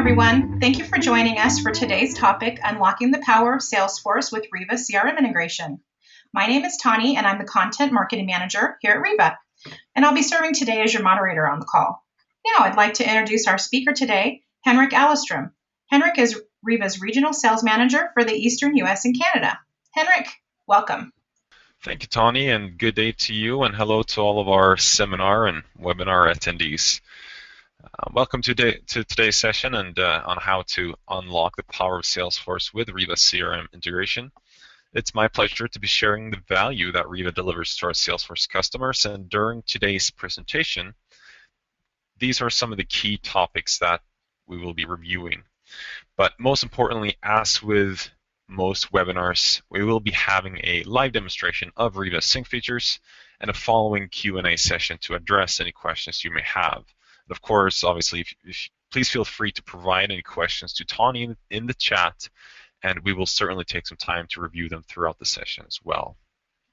everyone. Thank you for joining us for today's topic, Unlocking the Power of Salesforce with Riva CRM Integration. My name is Tani, and I'm the Content Marketing Manager here at Riva, and I'll be serving today as your moderator on the call. Now, I'd like to introduce our speaker today, Henrik Allestrom. Henrik is Riva's Regional Sales Manager for the Eastern US and Canada. Henrik, welcome. Thank you, Tani, and good day to you, and hello to all of our seminar and webinar attendees. Welcome to today's session and on how to unlock the power of Salesforce with Riva CRM integration. It's my pleasure to be sharing the value that Riva delivers to our Salesforce customers, and during today's presentation, these are some of the key topics that we will be reviewing. But most importantly, as with most webinars, we will be having a live demonstration of Riva Sync features and a following Q&A session to address any questions you may have. And of course, obviously, please feel free to provide any questions to Tani in the chat, and we will certainly take some time to review them throughout the session as well.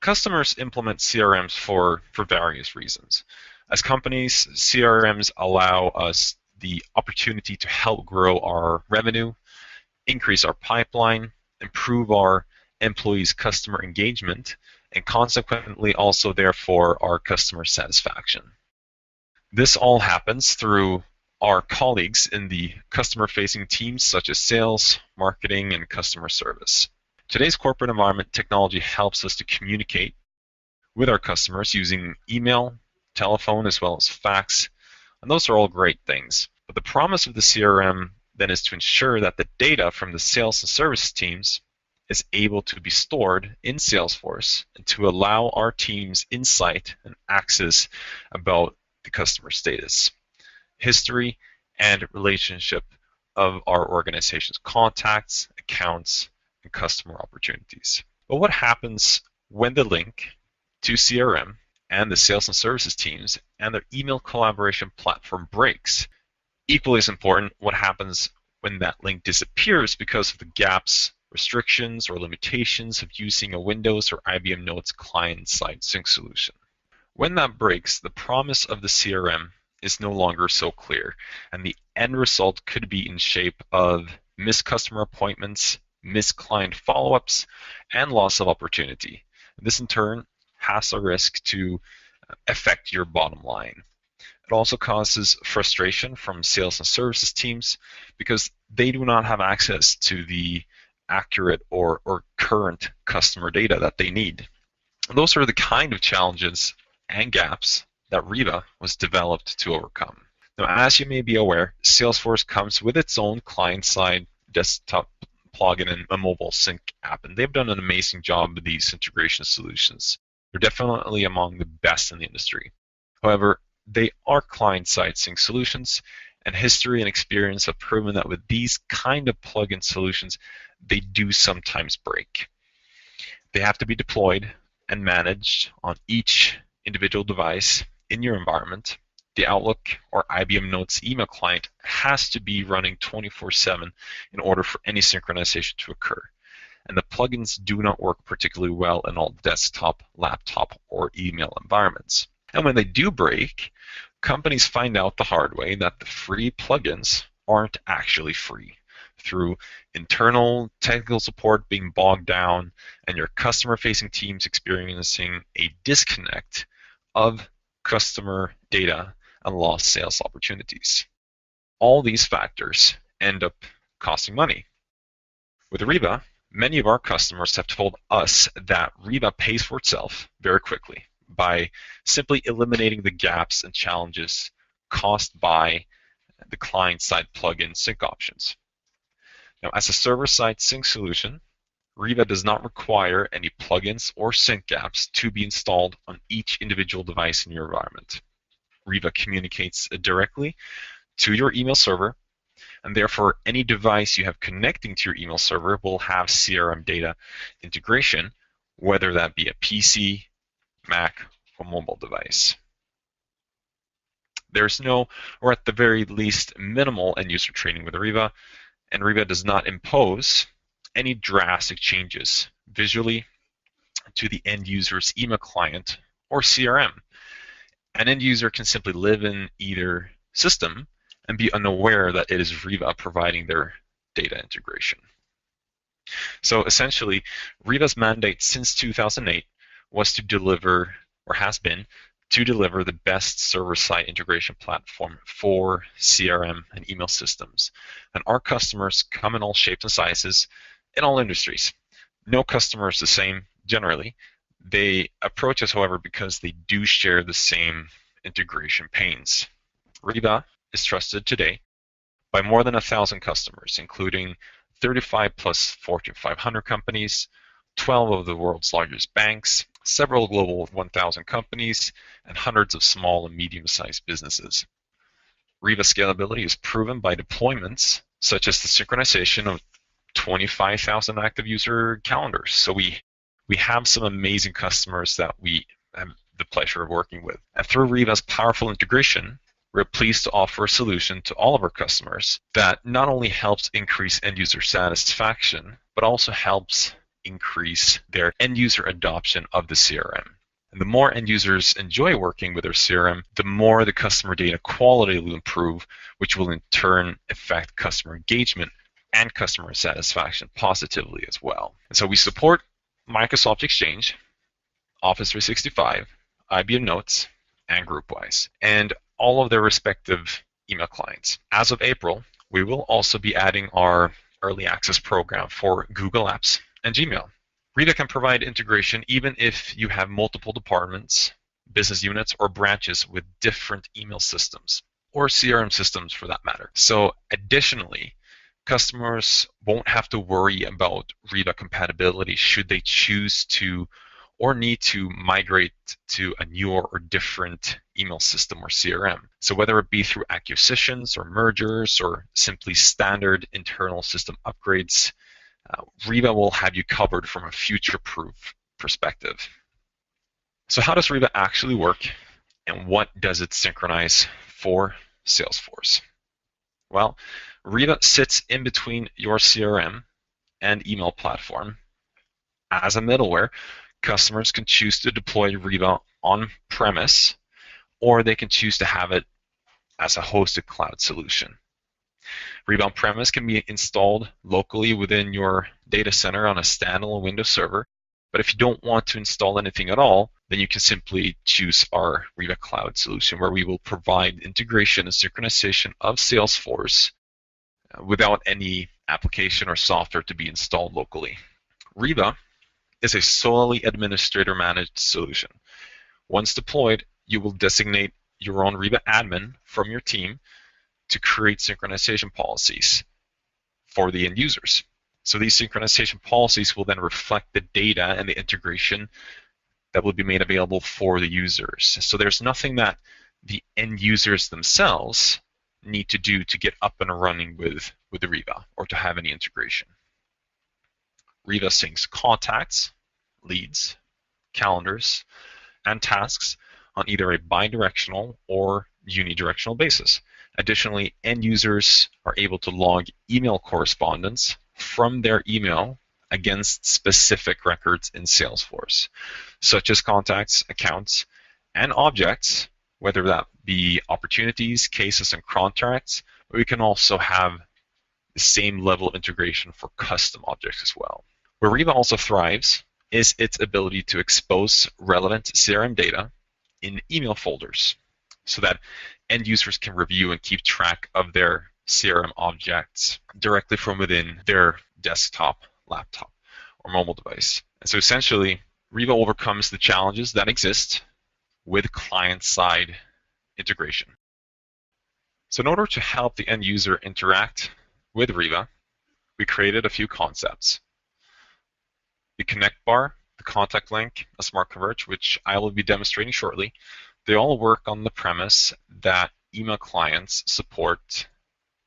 Customers implement CRMs for various reasons. As companies, CRMs allow us the opportunity to help grow our revenue, increase our pipeline, improve our employees' customer engagement, and consequently also, therefore, our customer satisfaction. This all happens through our colleagues in the customer-facing teams such as sales, marketing, and customer service. Today's corporate environment, technology helps us to communicate with our customers using email, telephone, as well as fax, and those are all great things. But the promise of the CRM then is to ensure that the data from the sales and service teams is able to be stored in Salesforce and to allow our teams insight and access about the customer status, history, and relationship of our organization's contacts, accounts, and customer opportunities. But what happens when the link to CRM and the sales and services teams and their email collaboration platform breaks? Equally as important, what happens when that link disappears because of the gaps, restrictions, or limitations of using a Windows or IBM Notes client-side sync solution? When that breaks, the promise of the CRM is no longer so clear, and the end result could be in shape of missed customer appointments, missed client follow-ups, and loss of opportunity. This in turn has a risk to affect your bottom line. It also causes frustration from sales and services teams because they do not have access to the accurate or current customer data that they need. And those are the kind of challenges and gaps that Riva was developed to overcome. Now, as you may be aware, Salesforce comes with its own client-side desktop plugin and a mobile sync app, and they've done an amazing job with these integration solutions. They're definitely among the best in the industry. However, they are client-side sync solutions, and history and experience have proven that with these kind of plugin solutions, they do sometimes break. They have to be deployed and managed on each individual device in your environment. The Outlook or IBM Notes email client has to be running 24/7 in order for any synchronization to occur. And the plugins do not work particularly well in all desktop, laptop, or email environments. And when they do break, companies find out the hard way that the free plugins aren't actually free, through internal technical support being bogged down and your customer-facing teams experiencing a disconnect of customer data and lost sales opportunities. All these factors end up costing money. With Riva, many of our customers have told us that Riva pays for itself very quickly by simply eliminating the gaps and challenges caused by the client-side plugin sync options. Now, as a server-side sync solution, Riva does not require any plugins or sync gaps to be installed on each individual device in your environment. Riva communicates directly to your email server, and therefore any device you have connecting to your email server will have CRM data integration, whether that be a PC, Mac, or mobile device. There's no, or at the very least, minimal end-user training with Riva, and Riva does not impose any drastic changes visually to the end user's email client or CRM. An end user can simply live in either system and be unaware that it is Riva providing their data integration. So essentially, Riva's mandate since 2008 was to deliver, or has been, to deliver the best server-side integration platform for CRM and email systems. And our customers come in all shapes and sizes in all industries. No customer is the same generally. They approach us, however, because they do share the same integration pains. Riva is trusted today by more than 1,000 customers, including 35 plus Fortune 500 companies, 12 of the world's largest banks, several Global 1,000 companies, and hundreds of small and medium-sized businesses. Riva scalability is proven by deployments such as the synchronization of 25,000 active user calendars. So we have some amazing customers that we have the pleasure of working with. And through Riva's powerful integration, we're pleased to offer a solution to all of our customers that not only helps increase end user satisfaction, but also helps increase their end user adoption of the CRM. And the more end users enjoy working with their CRM, the more the customer data quality will improve, which will in turn affect customer engagement and customer satisfaction positively as well. And so we support Microsoft Exchange, Office 365, IBM Notes, and GroupWise, and all of their respective email clients. As of April, we will also be adding our early access program for Google Apps and Gmail. Riva can provide integration even if you have multiple departments, business units, or branches with different email systems, or CRM systems for that matter. So additionally, customers won't have to worry about Riva compatibility should they choose to or need to migrate to a newer or different email system or CRM. So whether it be through acquisitions or mergers or simply standard internal system upgrades, Riva will have you covered from a future-proof perspective. So how does Riva actually work, and what does it synchronize for Salesforce? Well, Riva sits in between your CRM and email platform. As a middleware, customers can choose to deploy Riva on-premise, or they can choose to have it as a hosted cloud solution. Riva on-premise can be installed locally within your data center on a standalone Windows server, but if you don't want to install anything at all, then you can simply choose our Riva Cloud solution, where we will provide integration and synchronization of Salesforce without any application or software to be installed locally. Riva is a solely administrator-managed solution. Once deployed, you will designate your own Riva admin from your team to create synchronization policies for the end users. So these synchronization policies will then reflect the data and the integration that will be made available for the users. So there's nothing that the end users themselves need to do to get up and running with the Riva or to have any integration. Riva syncs contacts, leads, calendars, and tasks on either a bidirectional or unidirectional basis. Additionally, end users are able to log email correspondence from their email against specific records in Salesforce, such as contacts, accounts, and objects, whether that be opportunities, cases, and contracts. But we can also have the same level of integration for custom objects as well. Where Riva also thrives is its ability to expose relevant CRM data in email folders so that end users can review and keep track of their CRM objects directly from within their desktop, laptop, or mobile device. And so essentially, Riva overcomes the challenges that exist with client-side integration. So in order to help the end user interact with Riva, we created a few concepts. The connect bar, the contact link, a smart convert, which I will be demonstrating shortly, they all work on the premise that email clients support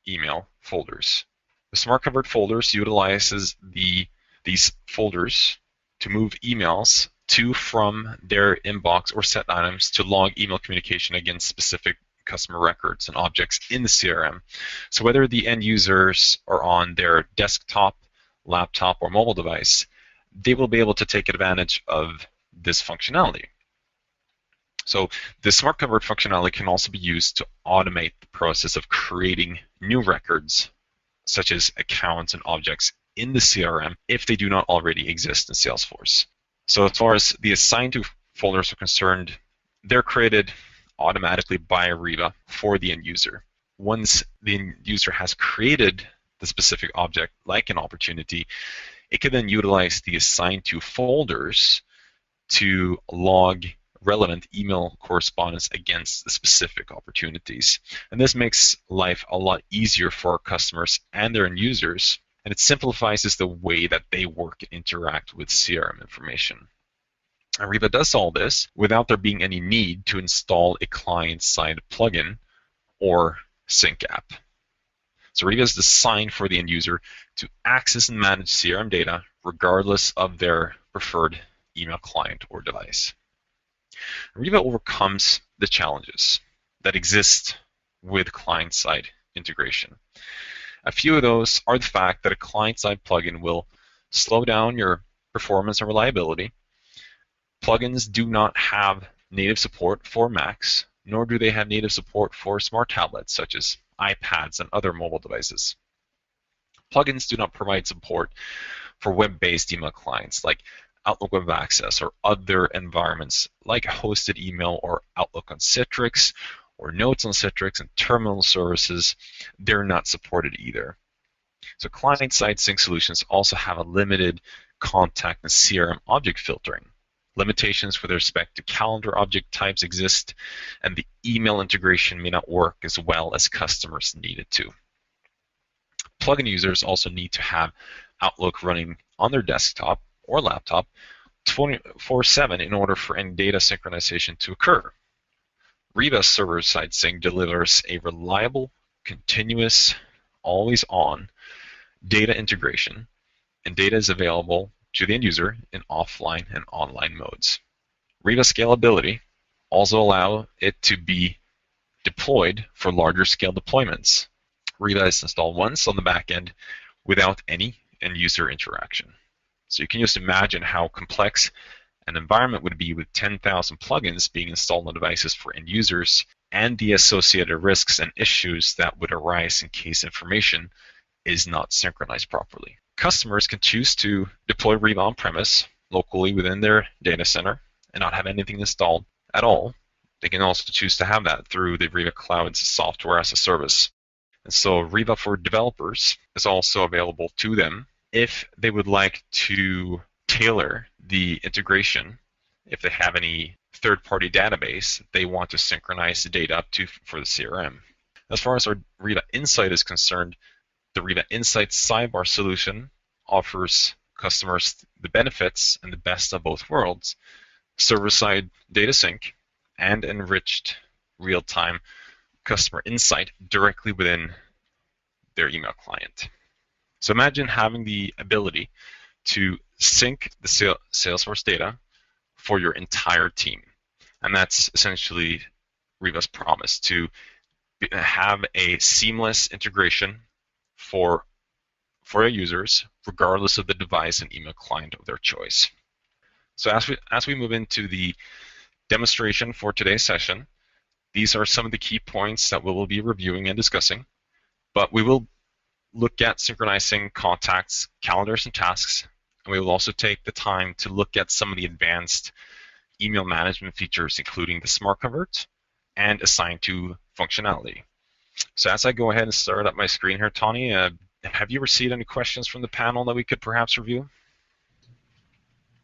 email folders. The smart convert folders utilizes these folders to move emails to from their inbox or set items to log email communication against specific customer records and objects in the CRM. So whether the end users are on their desktop, laptop, or mobile device, they will be able to take advantage of this functionality. So the Smart Convert functionality can also be used to automate the process of creating new records, such as accounts and objects in the CRM if they do not already exist in Salesforce. So as far as the assigned to folders are concerned, they're created automatically by Riva for the end user. Once the end user has created the specific object, like an opportunity, it can then utilize the assigned to folders to log relevant email correspondence against the specific opportunities. And this makes life a lot easier for our customers and their end users, and it simplifies the way that they work and interact with CRM information. And Riva does all this without there being any need to install a client-side plugin or sync app. So Riva is designed for the end user to access and manage CRM data regardless of their preferred email client or device. Riva overcomes the challenges that exist with client-side integration. A few of those are the fact that a client-side plugin will slow down your performance and reliability. Plugins do not have native support for Macs, nor do they have native support for smart tablets such as iPads and other mobile devices. Plugins do not provide support for web-based email clients like Outlook Web Access or other environments like hosted email or Outlook on Citrix or Notes on Citrix and terminal services. They're not supported either. So client-side sync solutions also have a limited contact and CRM object filtering. Limitations with respect to calendar object types exist, and the email integration may not work as well as customers need it to. Plugin users also need to have Outlook running on their desktop or laptop 24/7 in order for any data synchronization to occur. Riva server-side sync delivers a reliable, continuous, always-on data integration, and data is available to the end user in offline and online modes. Riva scalability also allows it to be deployed for larger scale deployments. Riva is installed once on the back end without any end user interaction. So you can just imagine how complex an environment would be with 10,000 plugins being installed on devices for end users and the associated risks and issues that would arise in case information is not synchronized properly. Customers can choose to deploy Riva on-premise locally within their data center and not have anything installed at all. They can also choose to have that through the Riva Cloud's software as a service. And so Riva for developers is also available to them if they would like to tailor the integration, if they have any third-party database they want to synchronize the data up to for the CRM. As far as our Riva Insight is concerned, the Riva Insight sidebar solution offers customers the benefits and the best of both worlds, server-side data sync and enriched real-time customer insight directly within their email client. So imagine having the ability to sync the Salesforce data for your entire team. And that's essentially Riva's promise, to have a seamless integration for your users, regardless of the device and email client of their choice. So as we move into the demonstration for today's session, these are some of the key points that we will be reviewing and discussing. But we will look at synchronizing contacts, calendars, and tasks. And we will also take the time to look at some of the advanced email management features, including the Smart Convert and Assign To functionality. So as I go ahead and start up my screen here, Tawny, have you received any questions from the panel that we could perhaps review?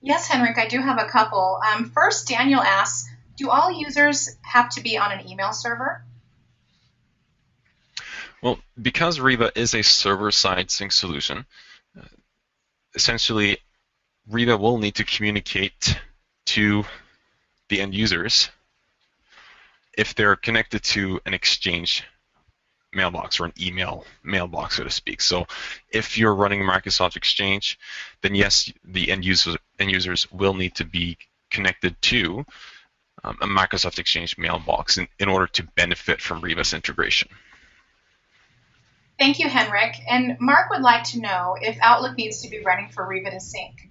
Yes, Henrik, I do have a couple. First, Daniel asks, do all users have to be on an email server? Well, because Riva is a server-side sync solution, essentially Riva will need to communicate to the end users if they're connected to an Exchange mailbox or an email mailbox, so to speak. So if you're running Microsoft Exchange, then yes, the end users will need to be connected to a Microsoft Exchange mailbox in order to benefit from Riva's integration. Thank you, Henrik. And Mark would like to know if Outlook needs to be running for Riva to sync.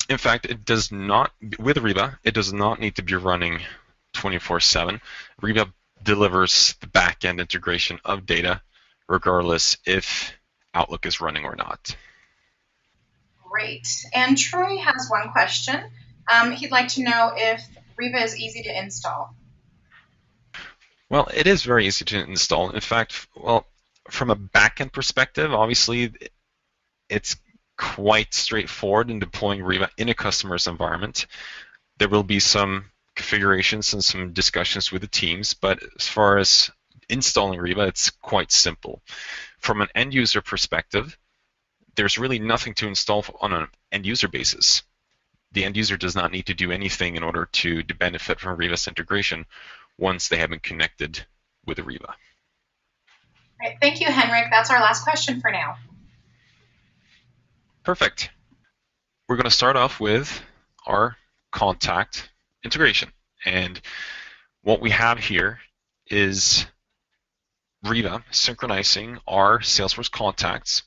In fact, it does not, with Riva, it does not need to be running 24/7. Riva delivers the back-end integration of data regardless if Outlook is running or not. Great. And Troy has one question. He'd like to know if Riva is easy to install. Well, it is very easy to install. In fact, well, from a back-end perspective, obviously, it's quite straightforward in deploying Riva in a customer's environment. There will be some configurations and some discussions with the teams, but as far as installing Riva, it's quite simple. From an end user perspective, there's really nothing to install on an end user basis. The end user does not need to do anything in order to benefit from Riva's integration once they have been connected with Riva. All right, thank you, Henrik. That's our last question for now. Perfect. We're going to start off with our contact integration. And what we have here is Riva synchronizing our Salesforce contacts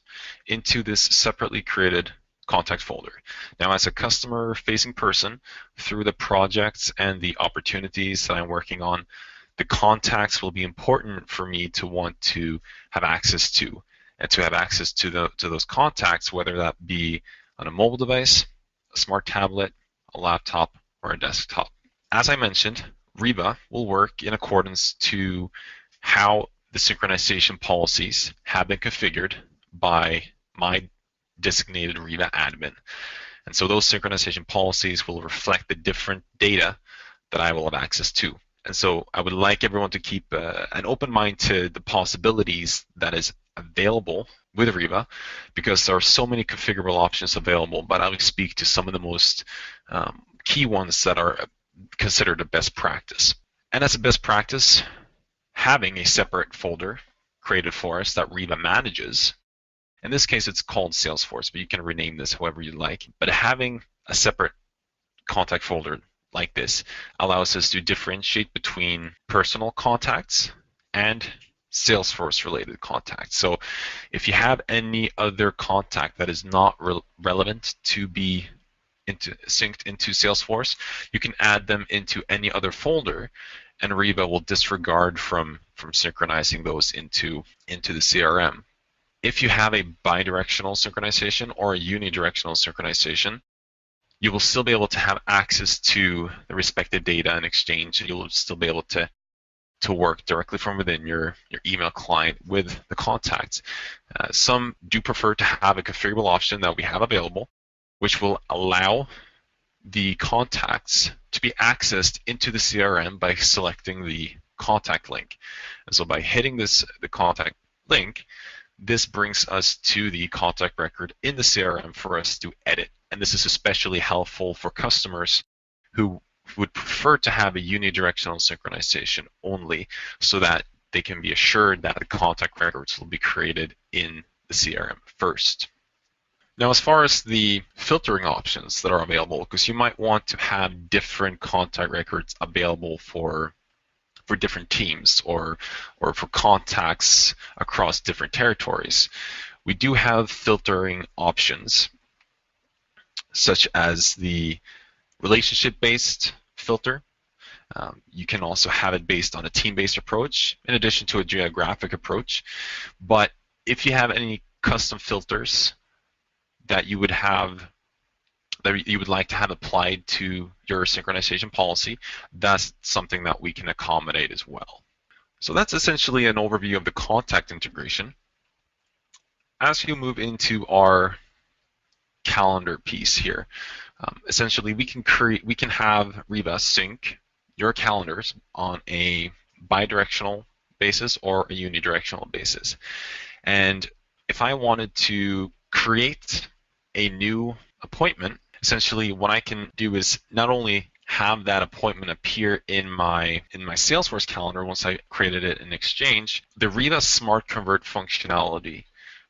into this separately created contact folder. Now, as a customer-facing person, through the projects and the opportunities that I'm working on, the contacts will be important for me to want to have access to, and to have access to those contacts, whether that be on a mobile device, a smart tablet, a laptop, or a desktop. As I mentioned, Riva will work in accordance to how the synchronization policies have been configured by my designated Riva admin. And so those synchronization policies will reflect the different data that I will have access to. And so I would like everyone to keep an open mind to the possibilities that is available with Riva, because there are so many configurable options available, but I will speak to some of the most key ones that are considered a best practice. And as a best practice, having a separate folder created for us that Riva manages. In this case, it's called Salesforce, but you can rename this however you like. But having a separate contact folder like this allows us to differentiate between personal contacts and Salesforce-related contacts. So if you have any other contact that is not relevant to be synced into Salesforce, you can add them into any other folder, and Riva will disregard from synchronizing those into the CRM. If you have a bidirectional synchronization or a unidirectional synchronization, you will still be able to have access to the respective data and exchange, and you'll still be able to work directly from within your email client with the contacts. Some do prefer to have a configurable option that we have available, which will allow the contacts to be accessed into the CRM by selecting the contact link. And so by hitting the contact link, this brings us to the contact record in the CRM for us to edit. And this is especially helpful for customers who would prefer to have a unidirectional synchronization only, so that they can be assured that the contact records will be created in the CRM first. Now, as far as the filtering options that are available, because you might want to have different contact records available for different teams or for contacts across different territories, we do have filtering options, such as the relationship-based filter. You can also have it based on a team-based approach, in addition to a geographic approach. But if you have any custom filters that you would like to have applied to your synchronization policy, that's something that we can accommodate as well. So that's essentially an overview of the contact integration. As you move into our calendar piece here, essentially we can have Riva sync your calendars on a bidirectional basis or a unidirectional basis. And if I wanted to create a new appointment, essentially what I can do is not only have that appointment appear in my Salesforce calendar once I created it in Exchange, the Riva Smart Convert functionality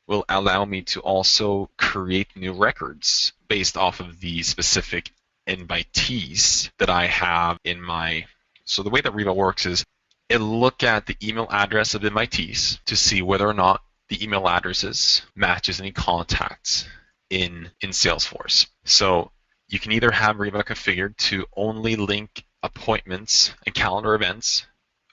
will allow me to also create new records based off of the specific invitees that I have in my. So the way that Riva works is it'll look at the email address of invitees to see whether or not the email addresses matches any contacts in Salesforce. So you can either have Riva configured to only link appointments and calendar events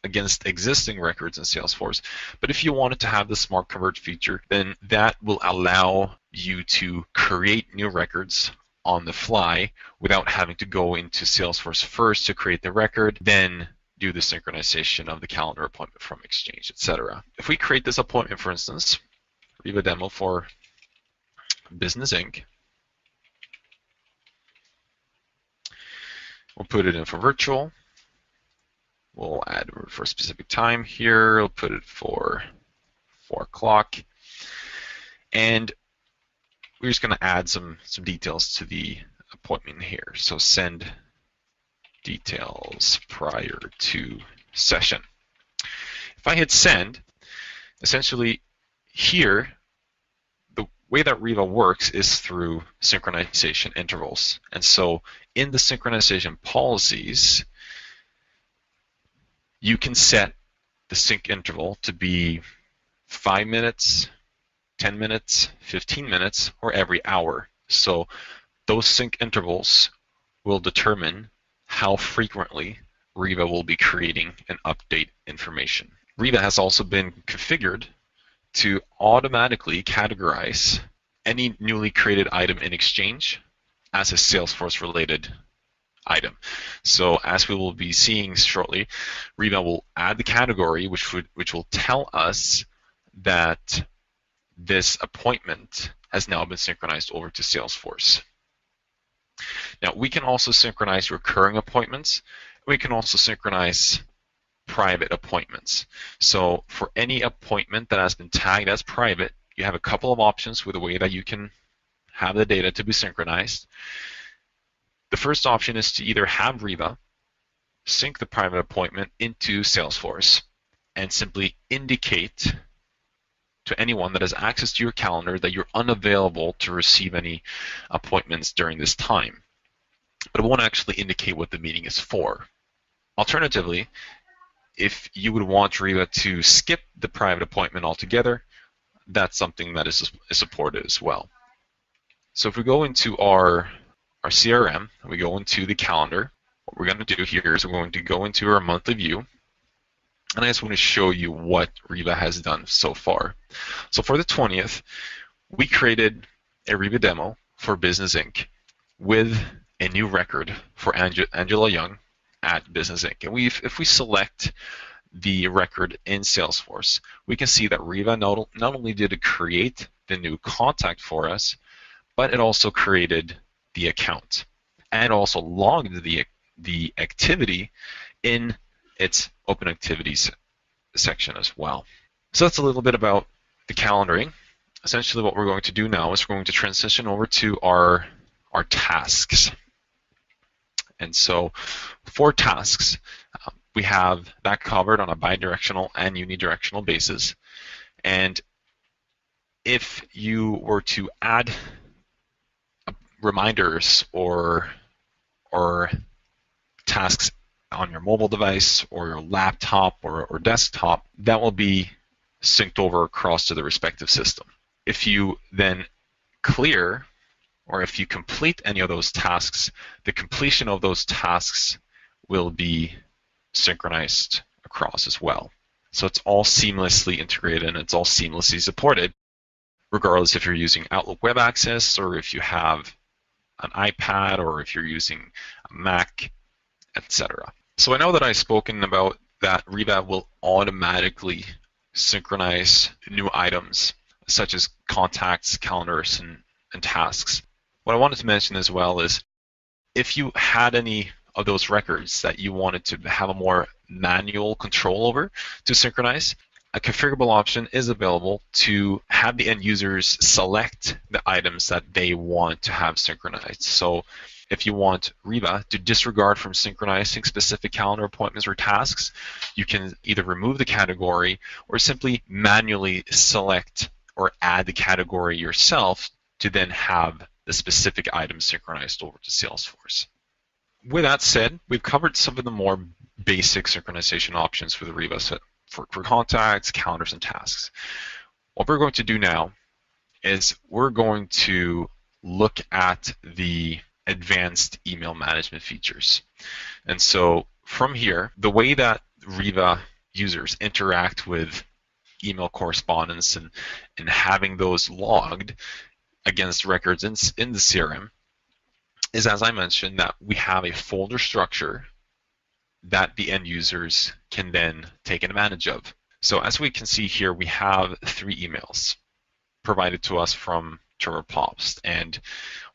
against existing records in Salesforce. But if you wanted to have the Smart Convert feature, then that will allow you to create new records on the fly without having to go into Salesforce first to create the record, then do the synchronization of the calendar appointment from Exchange, etc. If we create this appointment, for instance, Riva demo for Business Inc., we'll put it in for virtual. We'll add for a specific time here. We'll put it for 4 o'clock. And we're just going to add some details to the appointment here. So send details prior to session. If I hit send, essentially here, the way that Riva works is through synchronization intervals. And so in the synchronization policies, you can set the sync interval to be 5 minutes, 10 minutes, 15 minutes, or every hour. So those sync intervals will determine how frequently Riva will be creating and update information. Riva has also been configured to automatically categorize any newly created item in Exchange as a Salesforce-related item. So as we will be seeing shortly, Riva will add the category, which will tell us that this appointment has now been synchronized over to Salesforce. Now, we can also synchronize recurring appointments. We can also synchronize private appointments. So for any appointment that has been tagged as private, you have a couple of options with the way that you can have the data to be synchronized. The first option is to either have Riva sync the private appointment into Salesforce and simply indicate to anyone that has access to your calendar that you're unavailable to receive any appointments during this time. But it won't actually indicate what the meeting is for. Alternatively, if you would want Riva to skip the private appointment altogether, that's something that is supported as well. So if we go into our CRM, we go into the calendar, what we're going to do here is we're going to go into our monthly view, and I just want to show you what Riva has done so far. So for the 20th, we created a Riva demo for Business Inc. with a new record for Angela Young at Business Inc. And if we select the record in Salesforce, we can see that Riva not only did it create the new contact for us, but it also created the account and also logged the activity in its Open Activities section as well. So that's a little bit about the calendaring. Essentially what we're going to do now is we're going to transition over to our tasks. And so for tasks, we have that covered on a bidirectional and unidirectional basis. And if you were to add reminders or tasks on your mobile device or your laptop or desktop, that will be synced over across to the respective system. If you then clear or if you complete any of those tasks, the completion of those tasks will be synchronized across as well. So it's all seamlessly integrated and it's all seamlessly supported, regardless if you're using Outlook Web Access or if you have an iPad or if you're using a Mac, etc. So I know that I've spoken about that Riva will automatically synchronize new items such as contacts, calendars, and tasks. What I wanted to mention as well is if you had any of those records that you wanted to have a more manual control over to synchronize, a configurable option is available to have the end users select the items that they want to have synchronized. So if you want Riva to disregard from synchronizing specific calendar appointments or tasks, you can either remove the category or simply manually select or add the category yourself to then have the specific item synchronized over to Salesforce. With that said, we've covered some of the more basic synchronization options for the Riva set for contacts, calendars, and tasks. What we're going to do now is we're going to look at the advanced email management features. And so from here, the way that Riva users interact with email correspondence and having those logged against records in the CRM is, as I mentioned, that we have a folder structure that the end users can then take advantage of. So as we can see here, we have 3 emails provided to us from Trevor Popst, and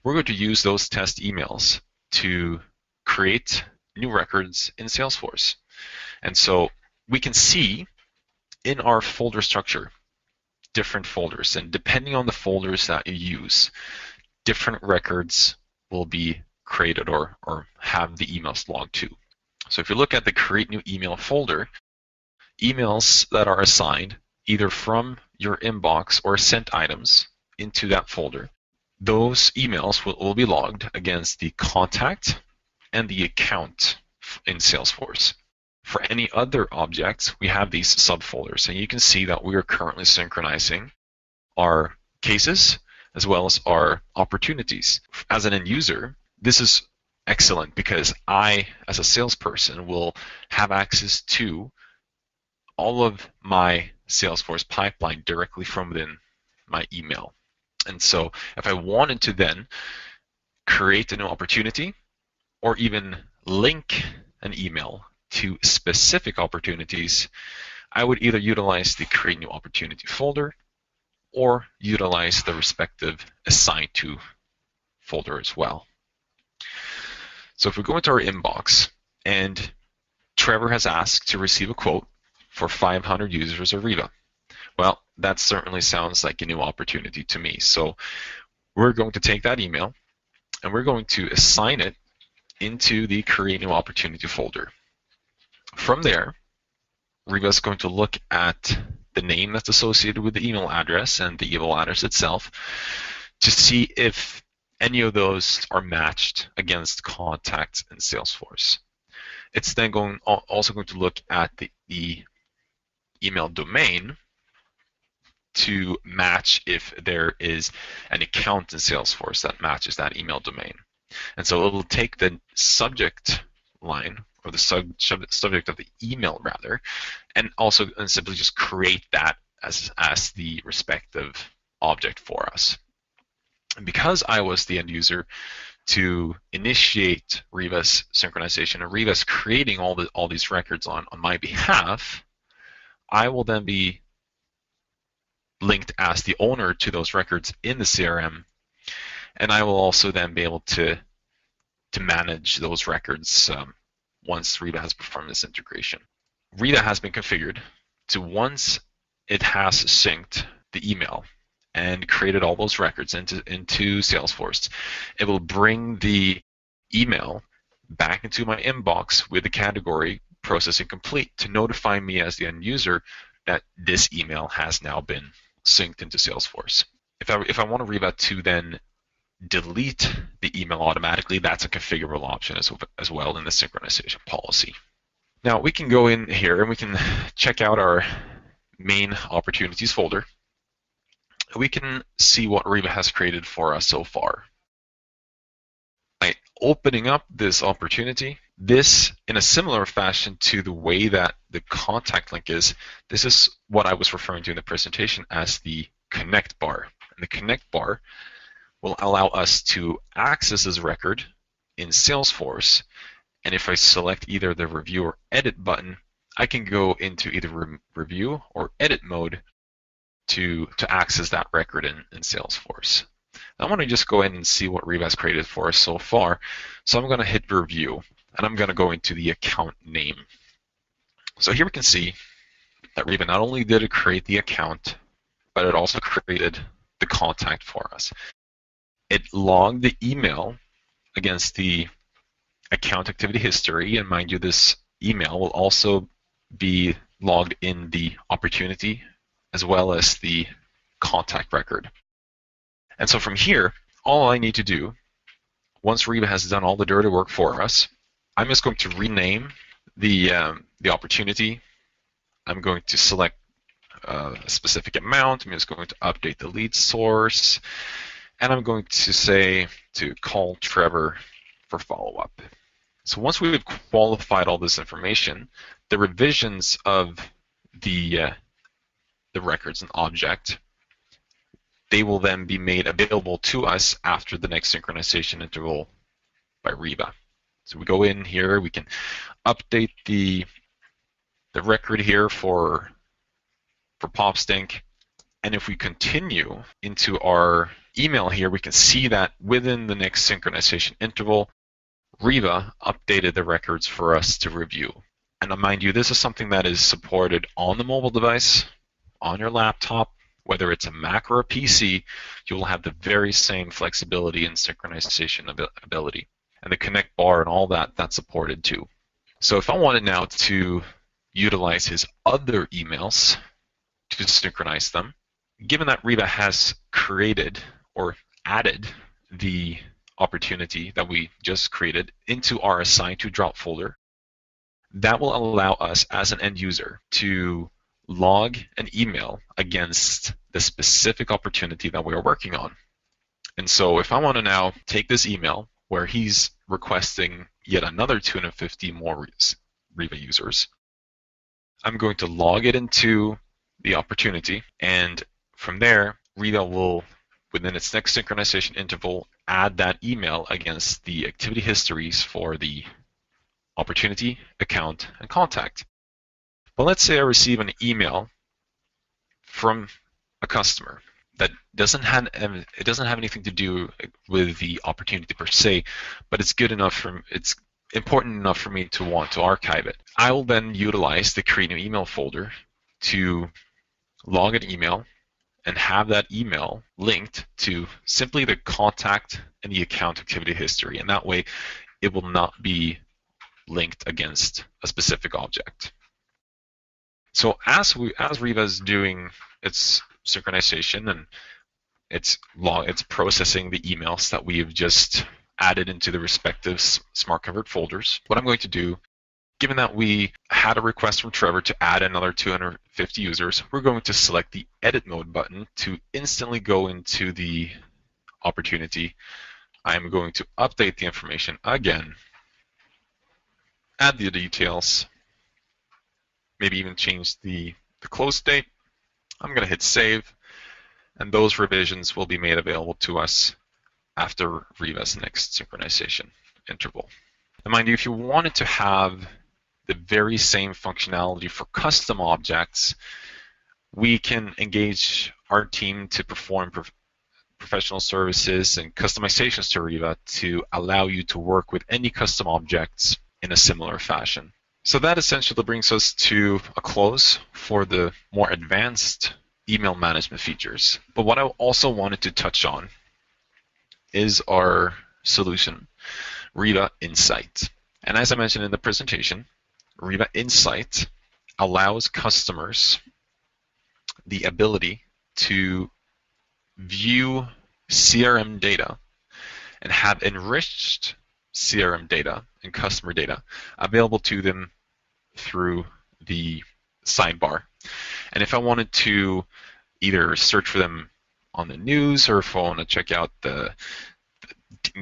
we're going to use those test emails to create new records in Salesforce. And so we can see in our folder structure different folders, and depending on the folders that you use, different records will be created or have the emails logged to. So if you look at the Create New Email folder, emails that are assigned either from your inbox or sent items into that folder, those emails will be logged against the contact and the account in Salesforce. For any other objects, we have these subfolders, and you can see that we are currently synchronizing our cases as well as our opportunities. As an end user, this is excellent because I, as a salesperson, will have access to all of my Salesforce pipeline directly from within my email. And so if I wanted to then create a new opportunity or even link an email to specific opportunities, I would either utilize the Create New Opportunity folder or utilize the respective Assign To folder as well. So if we go into our inbox, and Trevor has asked to receive a quote for 500 users of Riva. Well, that certainly sounds like a new opportunity to me. So we're going to take that email and we're going to assign it into the Create New Opportunity folder. From there, Riva is going to look at the name that's associated with the email address and the email address itself to see if any of those are matched against contacts in Salesforce. It's then also going to look at the email domain to match if there is an account in Salesforce that matches that email domain. And so it will take the subject line, or the subject of the email rather, and simply just create that as the respective object for us. And because I was the end user to initiate Riva's synchronization, and Riva's creating all these records on my behalf, I will then be linked as the owner to those records in the CRM, and I will also then be able to manage those records once Riva has performed this integration. Riva has been configured to, once it has synced the email and created all those records into Salesforce, it will bring the email back into my inbox with the category processing complete to notify me as the end user that this email has now been synced into Salesforce. If I want Riva to then delete the email automatically, that's a configurable option as well in the synchronization policy. Now we can go in here and we can check out our main opportunities folder. We can see what Riva has created for us so far. By opening up this opportunity, this, in a similar fashion to the way that the contact link is, this is what I was referring to in the presentation as the connect bar. And the connect bar will allow us to access this record in Salesforce. And if I select either the review or edit button, I can go into either review or edit mode to access that record in Salesforce. I want to just go in and see what Riva has created for us so far. So I'm going to hit review, and I'm going to go into the account name. So here we can see that Riva not only did it create the account, but it also created the contact for us. It logged the email against the account activity history, and mind you, this email will also be logged in the opportunity as well as the contact record. And so from here, all I need to do, once Riva has done all the dirty work for us, I'm just going to rename the opportunity. I'm going to select a specific amount. I'm just going to update the lead source. And I'm going to say to call Trevor for follow-up. So once we've qualified all this information, the revisions of the records and object, they will then be made available to us after the next synchronization interval by Riva. So we go in here, we can update the record here for PopStink. And if we continue into our email here, we can see that within the next synchronization interval, Riva updated the records for us to review. And mind you, this is something that is supported on the mobile device, on your laptop, whether it's a Mac or a PC, you will have the very same flexibility and synchronization ability. And the Connect bar and all that, that's supported too. So if I wanted now to utilize his other emails to synchronize them, given that Riva has created or added the opportunity that we just created into our Assign to Drop folder, that will allow us as an end user to log an email against the specific opportunity that we are working on. And so if I want to now take this email where he's requesting yet another 250 more Riva users, I'm going to log it into the opportunity, and from there, Riva will, within its next synchronization interval, add that email against the activity histories for the opportunity, account, and contact. But let's say I receive an email from a customer that doesn't have anything to do with the opportunity per se, but it's important enough for me to want to archive it. I will then utilize the Create New Email folder to log an email and have that email linked to simply the contact and the account activity history. And that way, it will not be linked against a specific object. So as Riva is doing its synchronization and it's processing the emails that we've just added into the respective Smart Convert folders, what I'm going to do, given that we had a request from Trevor to add another 250 users, we're going to select the Edit Mode button to instantly go into the opportunity. I'm going to update the information again, add the details, maybe even change the close date. I'm going to hit Save, and those revisions will be made available to us after Riva's next synchronization interval. And mind you, if you wanted to have the very same functionality for custom objects, we can engage our team to perform professional services and customizations to Riva to allow you to work with any custom objects in a similar fashion. So that essentially brings us to a close for the more advanced email management features. But what I also wanted to touch on is our solution, Riva Insight. And as I mentioned in the presentation, Riva Insight allows customers the ability to view CRM data and have enriched CRM data and customer data available to them through the sidebar. And if I wanted to either search for them on the news, or if I want to check out the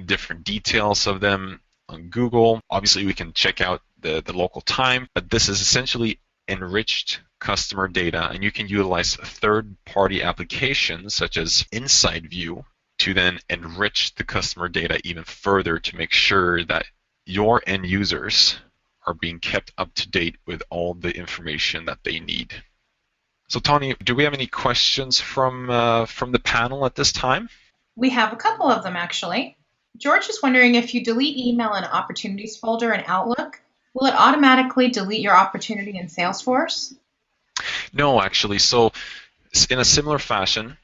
different details of them on Google, obviously we can check out the local time, but this is essentially enriched customer data, and you can utilize third-party applications such as Insight View to then enrich the customer data even further to make sure that your end users are being kept up to date with all the information that they need. So Tony, do we have any questions from the panel at this time? We have a couple of them actually. George is wondering, if you delete email in Opportunities folder in Outlook, will it automatically delete your opportunity in Salesforce? No, actually. So in a similar fashion,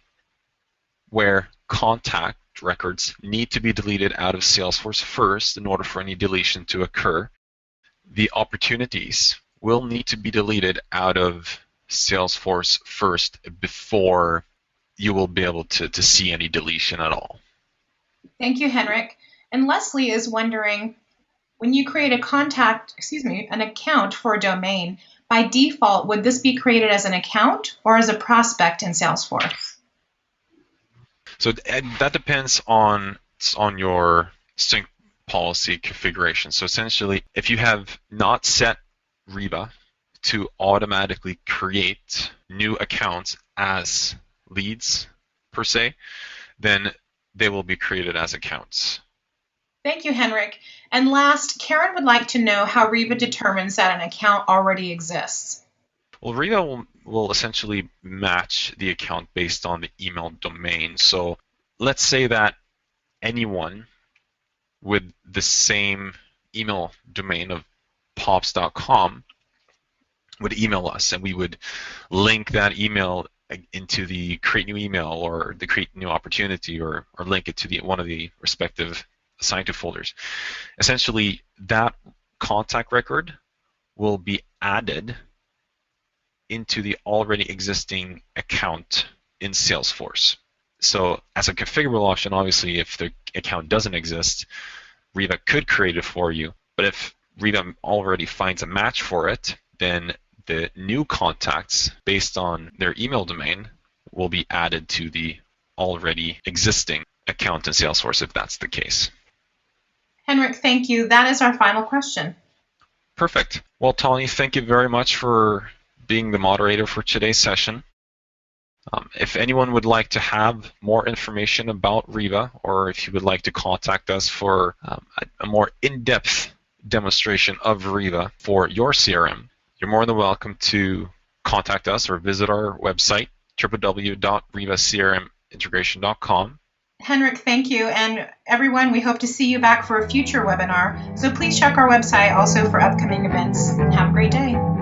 where contact records need to be deleted out of Salesforce first in order for any deletion to occur, the opportunities will need to be deleted out of Salesforce first before you will be able to see any deletion at all. Thank you, Henrik. And Leslie is wondering, when you create an account for a domain, by default, would this be created as an account or as a prospect in Salesforce? So that depends on your sync policy configuration. So essentially, if you have not set Riva to automatically create new accounts as leads per se, then they will be created as accounts. Thank you, Henrik. And last, Karen would like to know how Riva determines that an account already exists. Well, Riva will essentially match the account based on the email domain. So let's say that anyone with the same email domain of pops.com would email us, and we would link that email into the create new email or the create new opportunity, or link it to one of the respective assigned to folders. Essentially, that contact record will be added into the already existing account in Salesforce. So as a configurable option, obviously, if the account doesn't exist, Riva could create it for you. But if Riva already finds a match for it, then the new contacts based on their email domain will be added to the already existing account in Salesforce, if that's the case. Henrik, thank you. That is our final question. Perfect. Well, Tawny, thank you very much for being the moderator for today's session. If anyone would like to have more information about Riva, or if you would like to contact us for a more in-depth demonstration of Riva for your CRM, you're more than welcome to contact us or visit our website, www.rivacrmintegration.com. Henrik, thank you. And everyone, we hope to see you back for a future webinar. So please check our website also for upcoming events. Have a great day.